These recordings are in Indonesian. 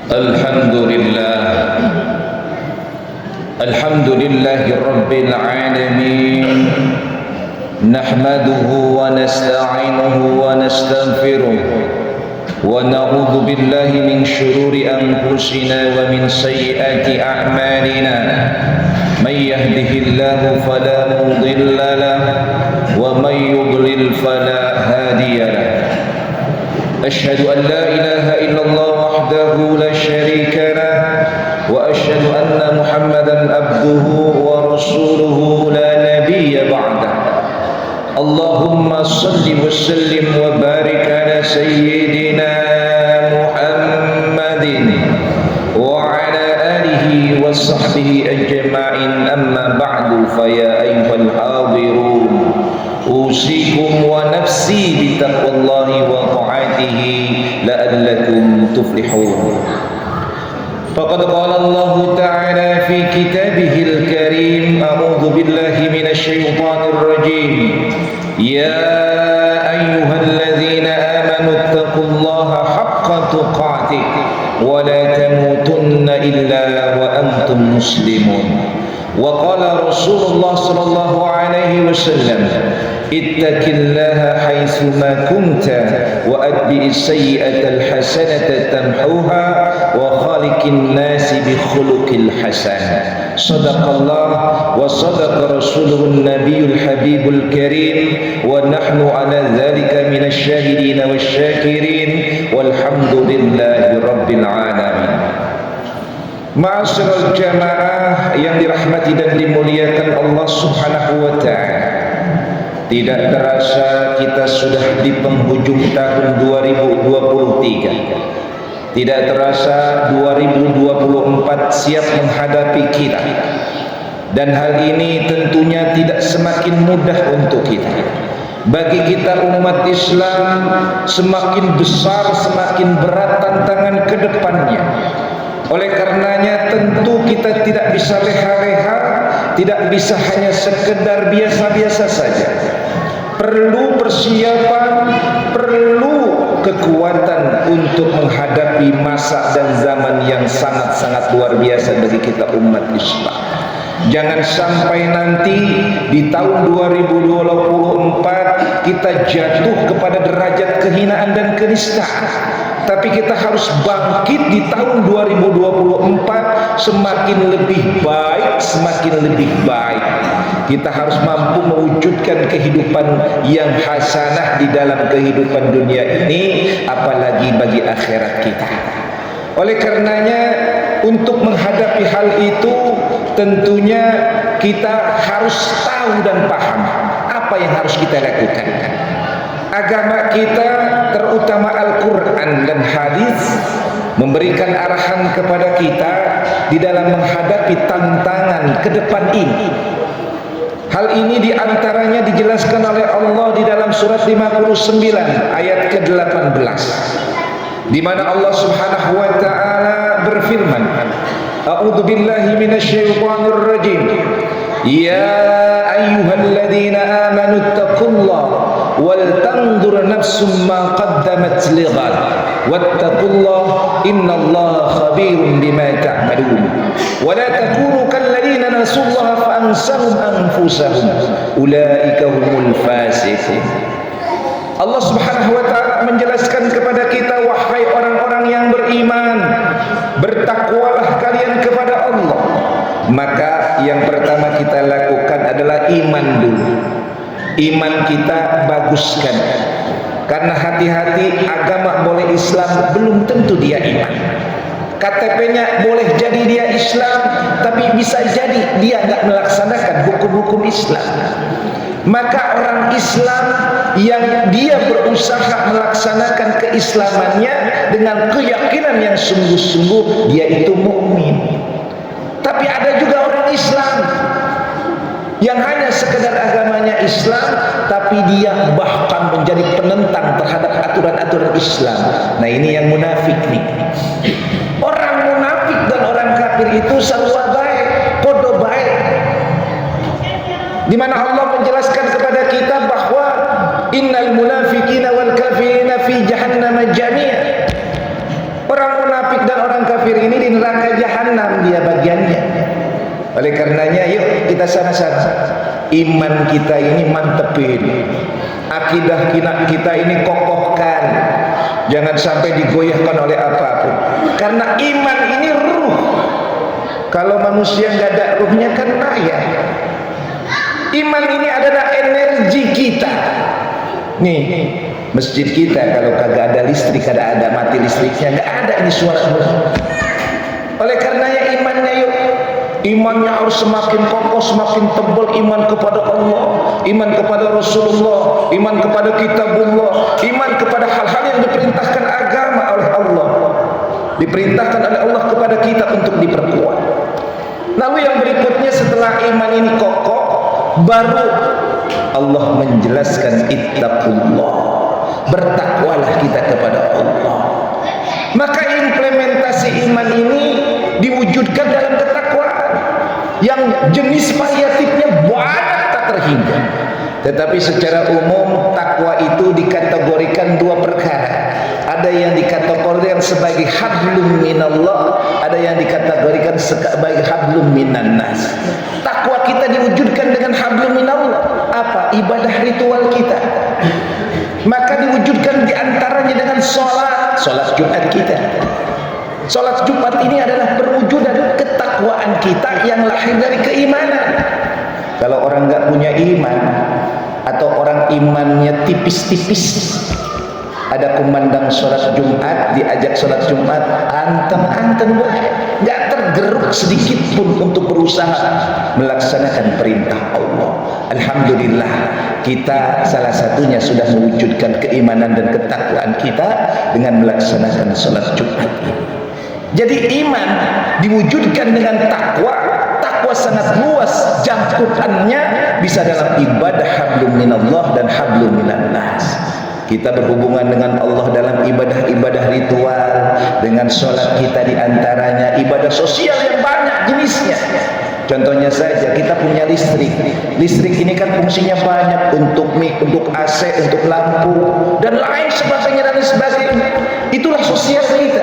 Alhamdulillah, Alhamdulillahi Rabbil Alamin. Nahmaduhu wa nasta'inuhu wa nastaghfiruh wa na'udzu billahi min syururi anfusina wa min sayyiati a'malina. May yahdihillahu fala mudilla lahu wa may yudlil fala hadiya lahu. Asyhadu an la ilaha illallah wahdahu la syarika lah wa asyhadu anna Muhammadan abduhu wa rasuluhu la nabiyya ba'dah. Allahumma salli wa sallim wa barik ala sayyidina Muhammadin wa ala alihi wa sahbihi ajma'in, amma ba'du. Fa ya ayyuhal hadirun, usikum wa nafsi bi taqwallahi wa ta'atihi la'allakum tuflihun. Faqad qala Allah ta'ala fi kitabihil karim, a'udzu billahi minasy syaithanir rajim. Ya ayyuhalladzina amanu taqullaha haqqa tuqatih wa la tamutunna illa wa antum muslimun. Wa qala Rasulullah sallallahu alaihi wasallam, ittaqillaha haitsu ma kunta wa atbi'is sayyi'atal hasanata tamhuha wa khaliqin nasi bi khuluqil hasan. Sadaqallah wa sadaqa rasuluhun nabiyul habibul karim wa nahnu ala dzalika minasy syahidin wasyakirin walhamdulillahi rabbil alamin. Ma'asyiral jamaah yang dirahmati dan dimuliakan Allah Subhanahu wa ta'ala, tidak terasa kita sudah di penghujung tahun 2023. Tidak terasa 2024 siap menghadapi kita. Dan hal ini tentunya tidak semakin mudah untuk kita. Bagi kita umat Islam, semakin besar, semakin berat tantangan ke depannya. Oleh karenanya tentu kita tidak bisa leha-leha, tidak bisa hanya sekedar biasa-biasa saja. Perlu persiapan, perlu kekuatan untuk menghadapi masa dan zaman yang sangat-sangat luar biasa bagi kita umat Islam. Jangan sampai nanti di tahun 2024 kita jatuh kepada derajat kehinaan dan kenistaan. Tapi kita harus bangkit di tahun 2024 semakin lebih baik, semakin lebih baik. Kita harus mampu mewujudkan kehidupan yang hasanah di dalam kehidupan dunia ini, apalagi bagi akhirat kita. Oleh karenanya, untuk menghadapi hal itu tentunya kita harus tahu dan paham apa yang harus kita lakukan. Agama kita, terutama Al-Quran dan hadis, memberikan arahan kepada kita di dalam menghadapi tantangan ke depan ini. Hal ini diantaranya dijelaskan oleh Allah di dalam surat 59 ayat ke-18, di mana Allah Subhanahu wa ta'ala berfirman, a'udzu billahi minasyaitonir rajim. Ya ayyuhalladzina amanu taqullaha wal tanzur nafsum ma qaddamat lighad wattaqullaha innallaha khabirum bima ta'malun wa la takunu kalladzina nasullaha fa ansahum anfusahum ulaika humul fasiqun. Allah Subhanahu wa ta'ala menjelaskan kepada kita, wahai orang-orang yang beriman, bertakwalah kalian kepada Allah. Maka yang pertama kita lakukan adalah iman dulu. Iman kita baguskan. Karena hati-hati, agama boleh Islam, belum tentu dia iman. KTP-nya boleh jadi dia Islam, tapi bisa jadi dia nggak melaksanakan hukum-hukum Islam. Maka orang Islam yang dia berusaha melaksanakan keislamannya dengan keyakinan yang sungguh-sungguh, dia itu mukmin. Tapi ada juga orang Islam yang hanya sekedar agamanya Islam, tapi dia bahkan menjadi penentang terhadap aturan-aturan Islam. Nah, ini yang munafik nih. Orang munafik dan orang kafir itu sama baik, podo baik. Di mana Allah menjelaskan kepada kita bahwa innal munafiqina wal kafirina fi jahannam jami'a. Orang munafik dan orang kafir kafir ini di neraka jahanam dia bagiannya. Oleh karenanya yuk kita sama-sama iman kita ini mantepin, akidah kita ini kokohkan, jangan sampai digoyahkan oleh apapun. Karena iman ini ruh. Kalau manusia nggak ada ruhnya kan payah. Iman ini adalah energi kita. Nih masjid kita kalau kagak ada listrik, ada mati listriknya, nggak ada ini suara ruh. Oleh karenanya imannya yuk, imannya harus semakin kokoh, semakin tebal. Iman kepada Allah, iman kepada Rasulullah, iman kepada kitabullah, iman kepada hal-hal yang diperintahkan agama oleh Allah, diperintahkan oleh Allah kepada kita untuk diperkuat. Lalu yang berikutnya setelah iman ini kokoh, baru Allah menjelaskan ittaqullah, bertakwalah kita kepada Allah. Maka implementasi iman ini diwujudkan dalam ketakwaan yang jenis variatifnya banyak tak terhingga. Tetapi secara umum takwa itu dikategorikan dua perkara. Ada yang dikategorikan sebagai hablum minallah, ada yang dikategorikan sebagai hablum minan nas. Takwa kita diwujudkan dengan hablum minallah. Apa? Ibadah ritual kita. Maka diwujudkan diantaranya dengan sholat Jumat kita. Sholat Jumat ini adalah perwujudan ketakwaan kita yang lahir dari keimanan. Kalau orang nggak punya iman atau orang imannya tipis-tipis, ada kumandang sholat Jumat, diajak sholat Jumat, antem nggak tergeruk sedikit pun untuk berusaha melaksanakan perintah Allah. Alhamdulillah kita salah satunya sudah mewujudkan keimanan dan ketakwaan kita dengan melaksanakan sholat Jumat. Jadi iman diwujudkan dengan takwa. Takwa sangat luas jangkauannya, bisa dalam ibadah hablum minallah dan hablum minan nas. Kita berhubungan dengan Allah dalam ibadah-ibadah ritual, dengan sholat kita diantaranya ibadah sosial yang banyak jenisnya. Contohnya saja kita punya listrik. Listrik ini kan fungsinya banyak, untuk mic, untuk AC, untuk lampu dan lain sebagainya dan sebagainya. Itulah sosial kita,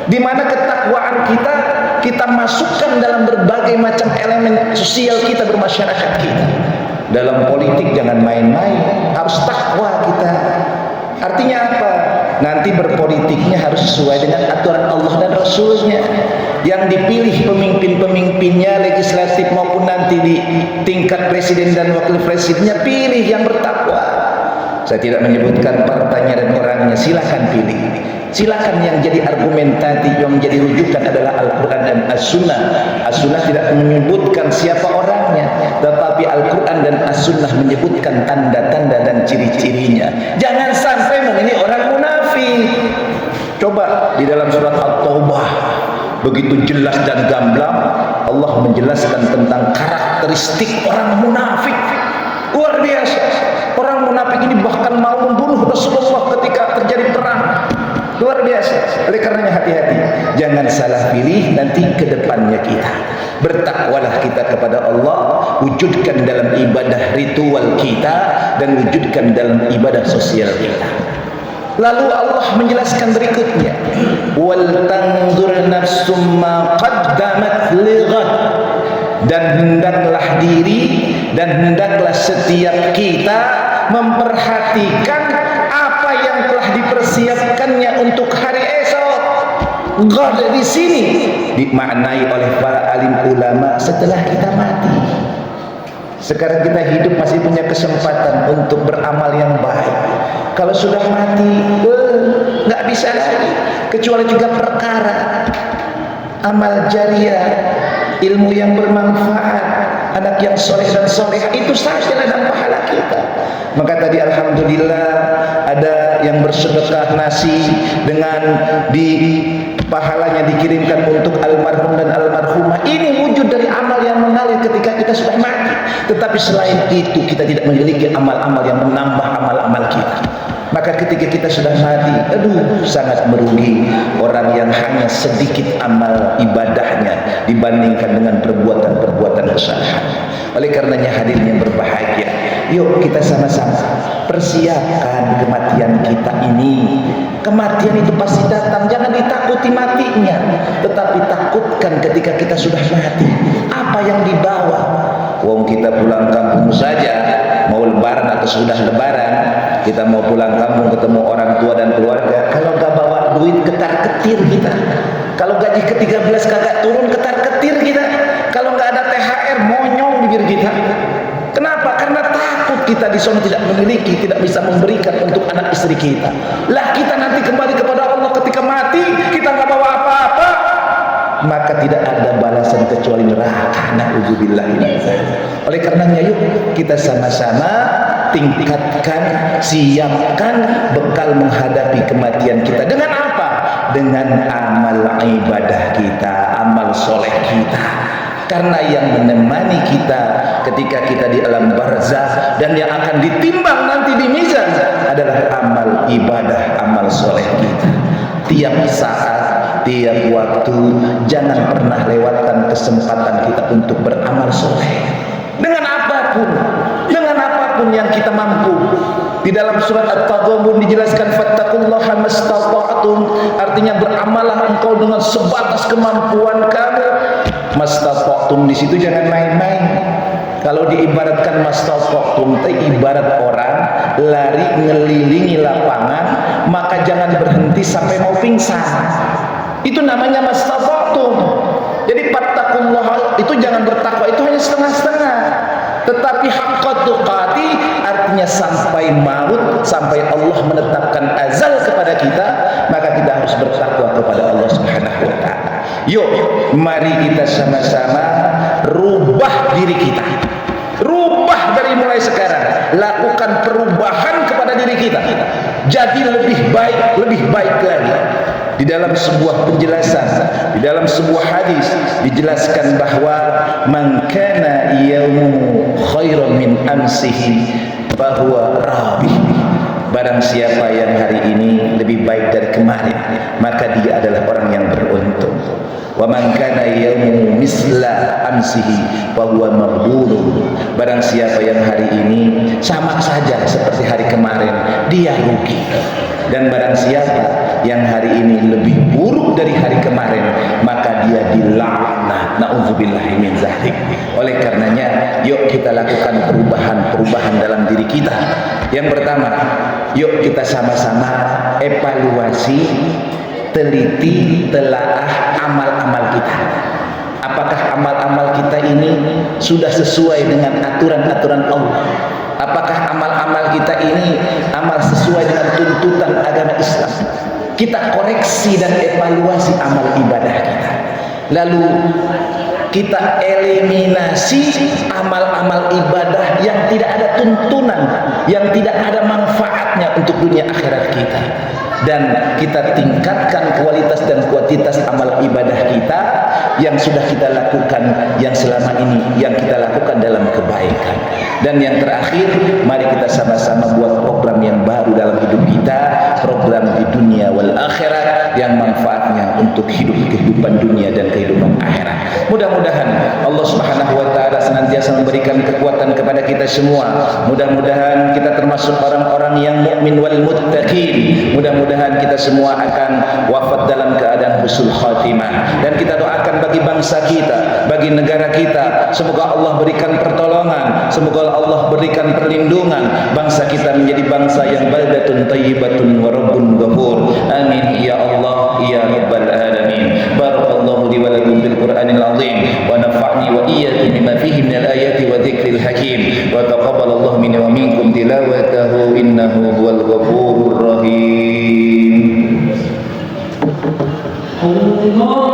di mana ketakwaan kita masukkan dalam berbagai macam elemen sosial kita, bermasyarakat kita. Dalam politik jangan main-main, harus takwa kita. Artinya apa? Nanti berpolitiknya harus sesuai dengan aturan Allah dan Rasulnya. Yang dipilih pemimpin-pemimpinnya, legislatif maupun nanti di tingkat presiden dan wakil presidennya, pilih yang bertakwa. Saya tidak menyebutkan partainya dan orangnya, silakan pilih. Silakan yang jadi argumentatif, yang jadi rujukan adalah Al-Quran dan As-Sunnah. As-Sunnah tidak menyebutkan siapa orangnya, tetapi Al-Quran dan As-Sunnah menyebutkan tanda-tanda dan ciri-cirinya. Jangan sampai memilih orang munafik. Coba di dalam surat At-Taubah begitu jelas dan gamblang Allah menjelaskan tentang karakteristik orang munafik. Luar biasa. Orang munafik ini bahkan mau membunuh Rasulullah ketika terjadi perang. Luar biasa. Oleh karenanya hati-hati, jangan salah pilih nanti ke depannya kita. Bertakwalah kita kepada Allah, wujudkan dalam ibadah ritual kita dan wujudkan dalam ibadah sosial kita. Lalu Allah menjelaskan berikutnya, wal tanzur nafsum ma qaddamat lighad, dan hendaklah diri dan hendaklah setiap kita memperhatikan apa yang telah dipersiapkannya untuk hari esok. Ghad di sini dimaknai oleh para alim ulama setelah kita mati. Sekarang kita hidup masih punya kesempatan untuk beramal yang baik. Kalau sudah mati, nggak bisa lagi, kecuali 3 perkara: amal jariah, ilmu yang bermanfaat, anak yang soleh dan soleh. Itu saja ladang pahala kita. Maka tadi alhamdulillah ada yang bersedekah nasi dengan pahalanya dikirimkan untuk almarhum dan almarhumah. Ini wujud dari amal yang mengalir ketika kita sudah mati. Tetapi selain itu kita tidak memiliki amal-amal yang menambah amal-amal kita. Maka ketika kita sudah mati, sangat merugi orang yang hanya sedikit amal ibadahnya dibandingkan dengan perbuatan-perbuatan kesalahan. Oleh karenanya hadirin yang berbahagia, yuk kita sama-sama persiapkan kematian kita ini. Kematian itu pasti datang, jangan ditakuti matinya, tetapi takutkan ketika kita sudah mati, apa yang dibawa. Wong kita pulang kampung saja, mau lebaran atau sudah lebaran, kita mau pulang kampung ketemu orang tua dan keluarga, kalau gak bawa duit ketar-ketir kita, kalau gaji ke-13 kagak turun ketar-ketir kita, kalau gak ada THR monyong bibir kita. Kenapa? Karena takut kita di sana tidak memiliki, tidak bisa memberikan untuk anak istri kita. Lah kita nanti kembali kepada Allah ketika mati, kita nggak bawa apa-apa, maka tidak ada balasan kecuali neraka. Na'udzubillah. Oleh karenanya yuk kita sama-sama tingkatkan, siapkan bekal menghadapi kematian kita. Dengan apa? Dengan amal ibadah kita, amal soleh kita. Karena yang menemani kita ketika kita di alam barzakh dan yang akan ditimbang nanti di mizan adalah amal ibadah, amal soleh kita. Tiap saat, tiap waktu, jangan pernah lewatkan kesempatan kita untuk beramal soleh. Dengan apapun yang kita mampu. Di dalam surat At-Taghabun dijelaskan fattaqullaha mastata'tum, artinya beramallah engkau dengan sebatas kemampuan kamu. Mastata'tum di situ jangan main-main. Kalau diibaratkan mastata'tum itu ibarat orang lari ngelilingi lapangan, maka jangan berhenti sampai mau pingsan. Itu namanya mastata'tum. Jadi fattaqullaha itu jangan bertakwa itu hanya setengah-setengah. Tetapi haqqa tuqati artinya sampai maut, sampai Allah menetapkan azal kepada kita, maka kita harus bertakwa kepada Allah Subhanahu wa taala. Yuk, mari kita sama-sama rubah diri kita. Rubah dari mulai sekarang, lakukan perubahan kepada diri kita. Jadi lebih baik lagi. Di dalam sebuah penjelasan, di dalam sebuah hadis dijelaskan bahwa man kana yaumu khairan min amsihi bahwa rabih. Barang siapa yang hari ini lebih baik dari kemarin, maka dia adalah orang yang beruntung. Wa man kana yaumu misla amsihi bahwa maghburun. Barang siapa yang hari ini sama saja seperti hari kemarin, dia rugi. Dan barang siapa yang hari ini lebih buruk dari hari kemarin, maka dia dilaknat. Na'udzubillahi min dzalik. Oleh karenanya, yuk kita lakukan perubahan dalam diri kita. Yang pertama, yuk kita sama-sama evaluasi, teliti, telaah amal-amal kita. Apakah amal-amal kita ini sudah sesuai dengan aturan-aturan Allah? Apakah amal-amal kita ini amal sesuai dengan tuntutan agama Islam? Kita koreksi dan evaluasi amal ibadah kita. Lalu kita eliminasi amal-amal ibadah yang tidak ada tuntunan, yang tidak ada manfaatnya untuk dunia akhirat kita. Dan kita tingkatkan kualitas dan kuantitas amal ibadah kita yang sudah kita lakukan, yang selama ini yang kita lakukan dalam kebaikan. Dan yang terakhir, mari kita sama-sama buat program yang baru dalam hidup kita, program di dunia wal akhirat yang manfaatnya untuk hidup kehidupan dunia dan kehidupan akhirat. Mudah-mudahan Allah Subhanahu wa taala senantiasa memberikan kekuatan kepada kita semua. Mudah-mudahan kita termasuk orang-orang yang mukmin wal muttaqin. Mudah-mudahan kita semua akan wafat dalam keadaan husnul khatimah. Dan kita doakan bagi bangsa kita, bagi negara kita, semoga Allah berikan pertolongan, semoga Allah berikan perlindungan, bangsa kita menjadi bangsa yang baldatun thayyibatun wa rabbun ghafur. Amin ya Allah ya rabbal alamin. Barakallahu li wa lakum bil Qur'anil azim wa nafa'ni wa iyyakum bima fihi minal ayati wa dzikril hakim wa taqabbalallahu minni wa minkum tilawatahu innahu huwal ghafurur rahim. Allahumma